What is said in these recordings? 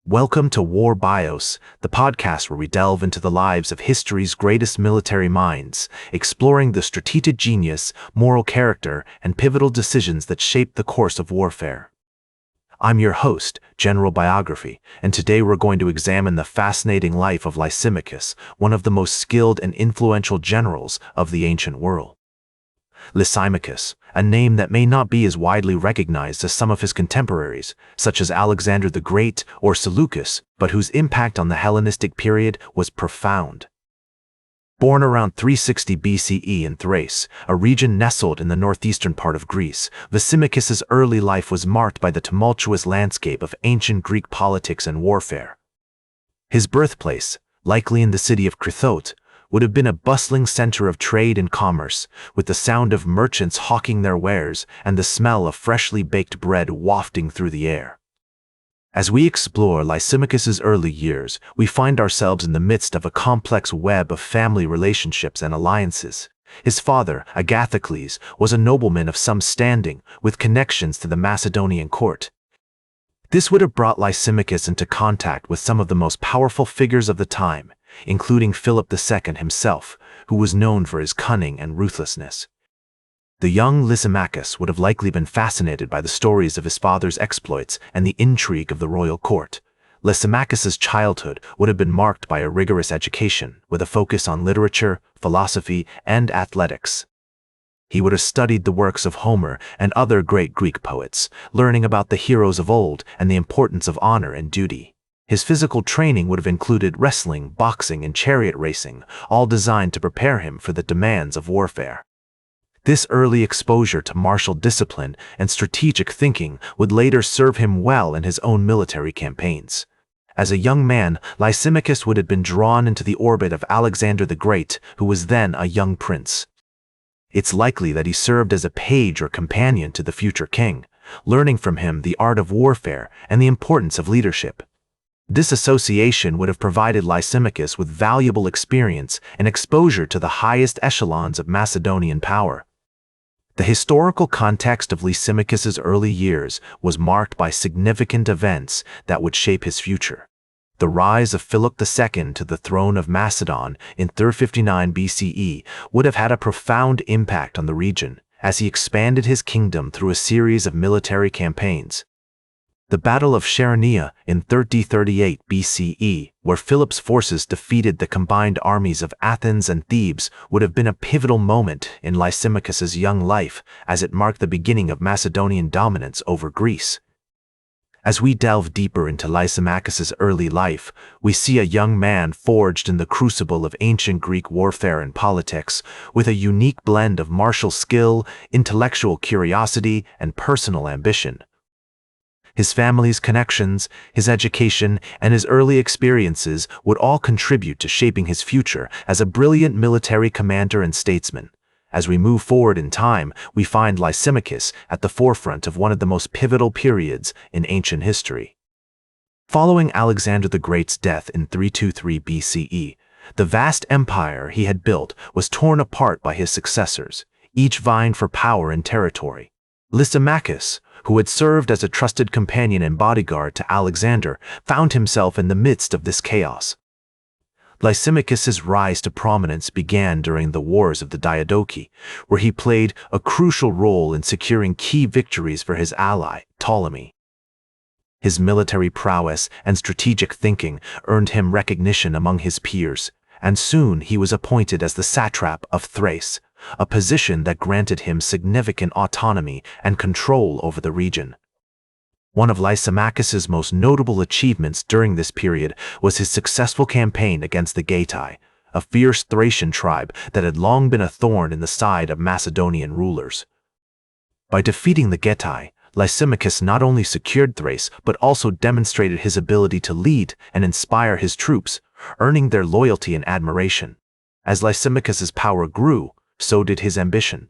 Welcome to War Bios, the podcast where we delve into the lives of history's greatest military minds, exploring the strategic genius, moral character, and pivotal decisions that shaped the course of warfare. I'm your host, General Biography, and today we're going to examine the fascinating life of Lysimachus, one of the most skilled and influential generals of the ancient world. Lysimachus, a name that may not be as widely recognized as some of his contemporaries, such as Alexander the Great or Seleucus, but whose impact on the Hellenistic period was profound. Born around 360 BCE in Thrace, a region nestled in the northeastern part of Greece, Lysimachus's early life was marked by the tumultuous landscape of ancient Greek politics and warfare. His birthplace, likely in the city of Critote, would have been a bustling center of trade and commerce, with the sound of merchants hawking their wares and the smell of freshly baked bread wafting through the air. As we explore Lysimachus's early years, we find ourselves in the midst of a complex web of family relationships and alliances. His father, Agathocles, was a nobleman of some standing, with connections to the Macedonian court. This would have brought Lysimachus into contact with some of the most powerful figures of the time, including Philip II himself, who was known for his cunning and ruthlessness. The young Lysimachus would have likely been fascinated by the stories of his father's exploits and the intrigue of the royal court. Lysimachus's childhood would have been marked by a rigorous education, with a focus on literature, philosophy, and athletics. He would have studied the works of Homer and other great Greek poets, learning about the heroes of old and the importance of honor and duty. His physical training would have included wrestling, boxing, and chariot racing, all designed to prepare him for the demands of warfare. This early exposure to martial discipline and strategic thinking would later serve him well in his own military campaigns. As a young man, Lysimachus would have been drawn into the orbit of Alexander the Great, who was then a young prince. It's likely that he served as a page or companion to the future king, learning from him the art of warfare and the importance of leadership. This association would have provided Lysimachus with valuable experience and exposure to the highest echelons of Macedonian power. The historical context of Lysimachus's early years was marked by significant events that would shape his future. The rise of Philip II to the throne of Macedon in 359 BCE would have had a profound impact on the region, as he expanded his kingdom through a series of military campaigns. The Battle of Chaeronea in 3038 BCE, where Philip's forces defeated the combined armies of Athens and Thebes, would have been a pivotal moment in Lysimachus's young life, as it marked the beginning of Macedonian dominance over Greece. As we delve deeper into Lysimachus's early life, we see a young man forged in the crucible of ancient Greek warfare and politics, with a unique blend of martial skill, intellectual curiosity, and personal ambition. His family's connections, his education, and his early experiences would all contribute to shaping his future as a brilliant military commander and statesman. As we move forward in time, we find Lysimachus at the forefront of one of the most pivotal periods in ancient history. Following Alexander the Great's death in 323 BCE, the vast empire he had built was torn apart by his successors, each vying for power and territory. Lysimachus, who had served as a trusted companion and bodyguard to Alexander, found himself in the midst of this chaos. Lysimachus's rise to prominence began during the Wars of the Diadochi, where he played a crucial role in securing key victories for his ally, Ptolemy. His military prowess and strategic thinking earned him recognition among his peers, and soon he was appointed as the satrap of Thrace, a position that granted him significant autonomy and control over the region. One of Lysimachus's most notable achievements during this period was his successful campaign against the Getae, a fierce Thracian tribe that had long been a thorn in the side of Macedonian rulers. By defeating the Getae, Lysimachus not only secured Thrace but also demonstrated his ability to lead and inspire his troops, earning their loyalty and admiration. As Lysimachus's power grew, so did his ambition.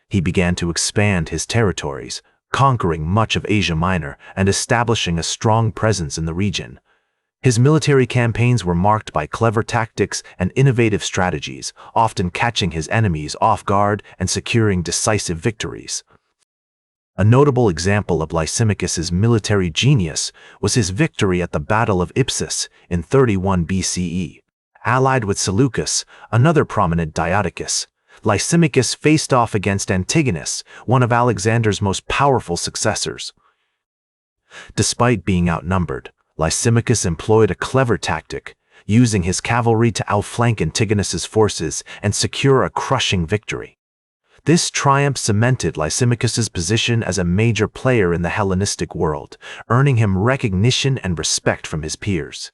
He began to expand his territories, conquering much of Asia Minor and establishing a strong presence in the region. His military campaigns were marked by clever tactics and innovative strategies, often catching his enemies off guard and securing decisive victories. A notable example of Lysimachus's military genius was his victory at the Battle of Ipsus in 31 BCE. Allied with Seleucus, another prominent Diadochus, Lysimachus faced off against Antigonus, one of Alexander's most powerful successors. Despite being outnumbered, Lysimachus employed a clever tactic, using his cavalry to outflank Antigonus's forces and secure a crushing victory. This triumph cemented Lysimachus's position as a major player in the Hellenistic world, earning him recognition and respect from his peers.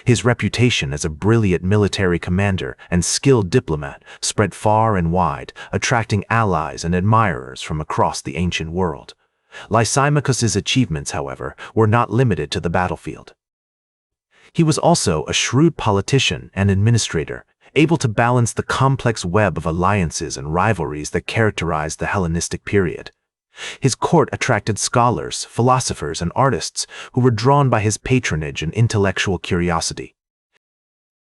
His reputation as a brilliant military commander and skilled diplomat spread far and wide, attracting allies and admirers from across the ancient world. Lysimachus's achievements, however, were not limited to the battlefield. He was also a shrewd politician and administrator, able to balance the complex web of alliances and rivalries that characterized the Hellenistic period. His court attracted scholars, philosophers, and artists who were drawn by his patronage and intellectual curiosity.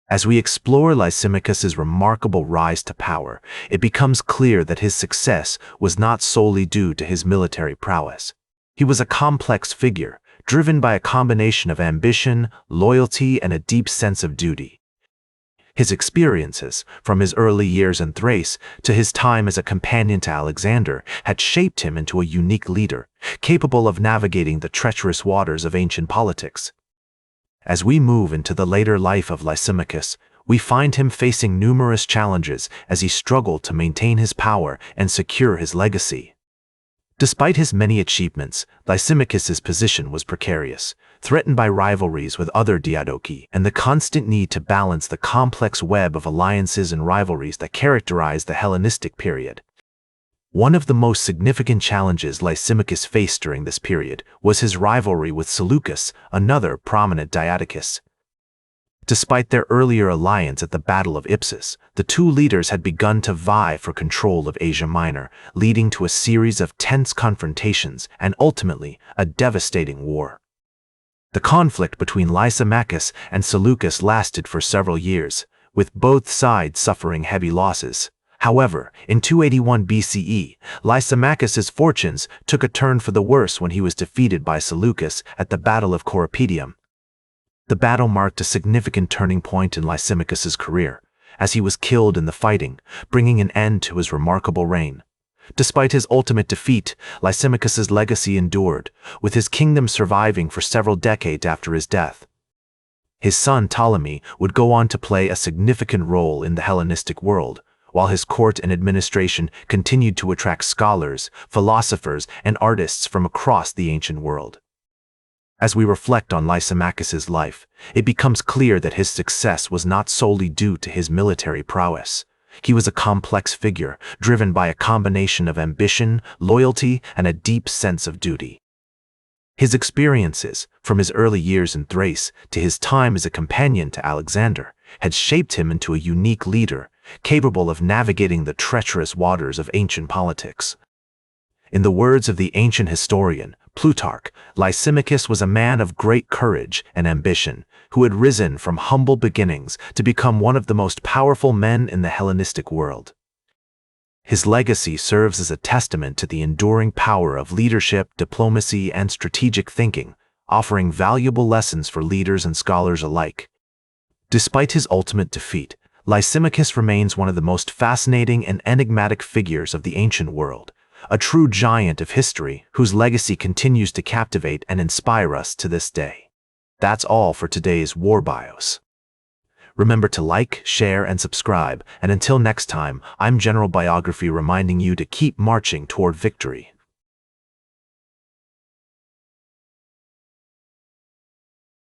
As we explore Lysimachus's remarkable rise to power, it becomes clear that his success was not solely due to his military prowess. He was a complex figure, driven by a combination of ambition, loyalty, and a deep sense of duty. His experiences, from his early years in Thrace to his time as a companion to Alexander, had shaped him into a unique leader, capable of navigating the treacherous waters of ancient politics. As we move into the later life of Lysimachus, we find him facing numerous challenges as he struggled to maintain his power and secure his legacy. Despite his many achievements, Lysimachus's position was precarious, threatened by rivalries with other Diadochi and the constant need to balance the complex web of alliances and rivalries that characterized the Hellenistic period. One of the most significant challenges Lysimachus faced during this period was his rivalry with Seleucus, another prominent Diadochus. Despite their earlier alliance at the Battle of Ipsus, the two leaders had begun to vie for control of Asia Minor, leading to a series of tense confrontations and ultimately a devastating war. The conflict between Lysimachus and Seleucus lasted for several years, with both sides suffering heavy losses. However, in 281 BCE, Lysimachus's fortunes took a turn for the worse when he was defeated by Seleucus at the Battle of Corupedium. The battle marked a significant turning point in Lysimachus's career, as he was killed in the fighting, bringing an end to his remarkable reign. Despite his ultimate defeat, Lysimachus's legacy endured, with his kingdom surviving for several decades after his death. His son Ptolemy would go on to play a significant role in the Hellenistic world, while his court and administration continued to attract scholars, philosophers, and artists from across the ancient world. As we reflect on Lysimachus's life, it becomes clear that his success was not solely due to his military prowess. He was a complex figure, driven by a combination of ambition, loyalty, and a deep sense of duty. His experiences, from his early years in Thrace to his time as a companion to Alexander, had shaped him into a unique leader, capable of navigating the treacherous waters of ancient politics. In the words of the ancient historian Plutarch, Lysimachus was a man of great courage and ambition, who had risen from humble beginnings to become one of the most powerful men in the Hellenistic world. His legacy serves as a testament to the enduring power of leadership, diplomacy, and strategic thinking, offering valuable lessons for leaders and scholars alike. Despite his ultimate defeat, Lysimachus remains one of the most fascinating and enigmatic figures of the ancient world, a true giant of history whose legacy continues to captivate and inspire us to this day. That's all for today's War Bios. Remember to like, share, and subscribe, and until next time, I'm General Biography reminding you to keep marching toward victory.